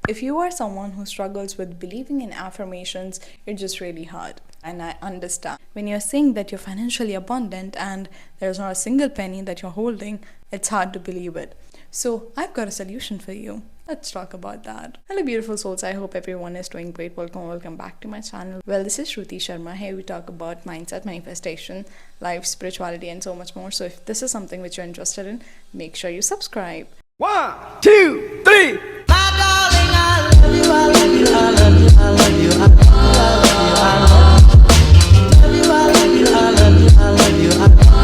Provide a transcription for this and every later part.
If you are someone who struggles with believing in affirmations, it's just really hard. And I understand. When you're saying that you're financially abundant and there's not a single penny that you're holding, it's hard to believe it. So I've got a solution for you. Let's talk about that. Hello, beautiful souls. I hope everyone is doing great. Welcome back to my channel. Well, this is Shruti Sharma. Here we talk about mindset, manifestation, life, spirituality, and so much more. So if this is something which you're interested in, make sure you subscribe. 1, 2, 3. My darling, I love you, I love you, I love you, I love you, I love you, I love you, I love you, I love you, I love you, I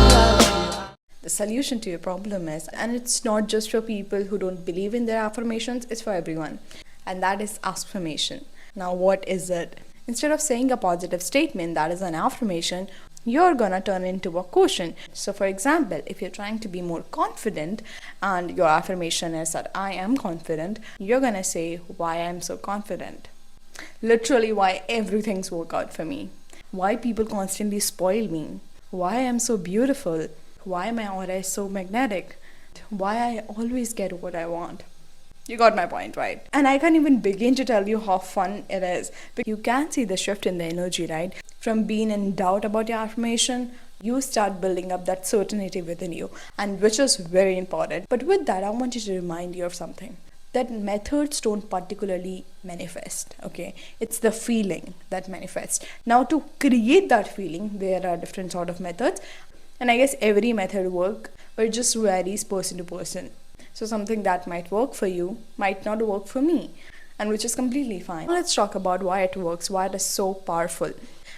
love you. The solution to your problem is, and it's not just for people who don't believe in their affirmations, it's for everyone. And that is Askfirmation. Now, what is it? Instead of saying a positive statement that is an affirmation, you're gonna turn into a question. So for example, if you're trying to be more confident and your affirmation is that I am confident, you're gonna say why I'm so confident. Literally why everything's work out for me. Why people constantly spoil me. Why I'm so beautiful. Why my aura is so magnetic. Why I always get what I want. You got my point, right? And I can't even begin to tell you how fun it is. But you can see the shift in the energy, right? From being in doubt about your affirmation, you start building up that certainty within you, and which is very important. But with that, I want you to remind you of something. That methods don't particularly manifest, okay? It's the feeling that manifests. Now, to create that feeling, there are different sort of methods. And I guess every method works, but it just varies person to person. So something that might work for you might not work for me, and which is completely fine. Let's talk about why it works, why it is so powerful.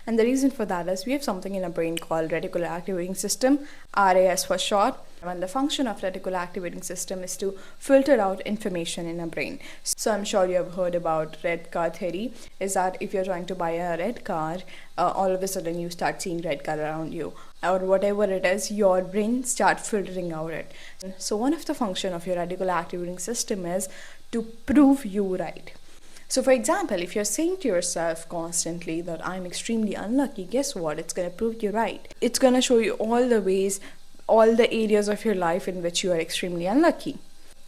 And the reason for that is we have something in our brain called reticular activating system, RAS for short. And the function of reticular activating system is to filter out information in our brain. So I'm sure you have heard about red car theory, is that if you're trying to buy a red car, all of a sudden you start seeing red car around you, or whatever it is, your brain start filtering out it. So one of the function of your reticular activating system is to prove you right. So for example, if you're saying to yourself constantly that I'm extremely unlucky, guess what? It's going to prove you right. It's going to show you all the ways, all the areas of your life in which you are extremely unlucky.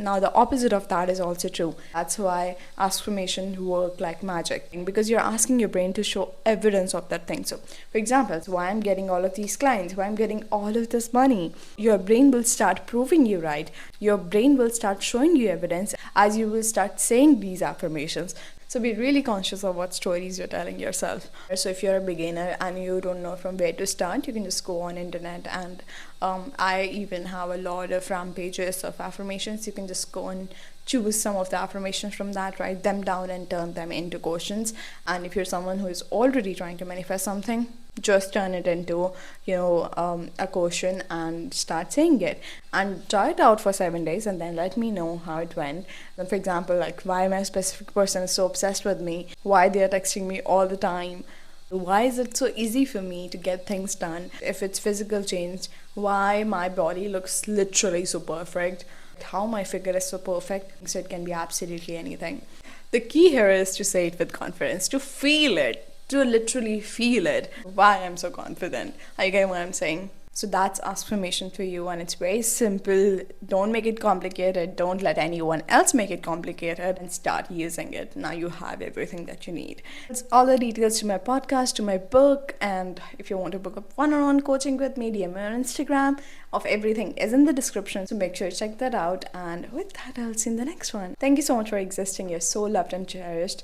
Now, the opposite of that is also true. That's why Askfirmation work like magic, because you're asking your brain to show evidence of that thing. So, for example, why I'm getting all of these clients, why I'm getting all of this money, your brain will start proving you right. Your brain will start showing you evidence as you will start saying these affirmations. So be really conscious of what stories you're telling yourself. So if you're a beginner and you don't know from where to start, you can just go on internet, and I even have a lot of pages of affirmations. You can just go and choose some of the affirmations from that, write them down and turn them into questions. And if you're someone who is already trying to manifest something, just turn it into a question and start saying it, and try it out for 7 days and then let me know how it went. And for example, like why my specific person is so obsessed with me, why they are texting me all the time, why is it so easy for me to get things done, if it's physical change, why my body looks literally so perfect, how my figure is so perfect. So it can be absolutely anything. The key here is to say it with confidence, to feel it, to literally feel it. Why I'm so confident. Are you getting what I'm saying? So that's Askfirmation for you, and it's very simple. Don't make it complicated. Don't let anyone else make it complicated, and start using it. Now you have everything that you need. It's all the details to my podcast, to my book, and if you want to book up one-on-one coaching with me, DM me on Instagram. Of everything is in the description, so make sure you check that out. And with that, I'll see you in the next one. Thank you so much for existing. You're so loved and cherished.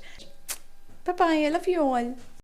Bye-bye. I love you all.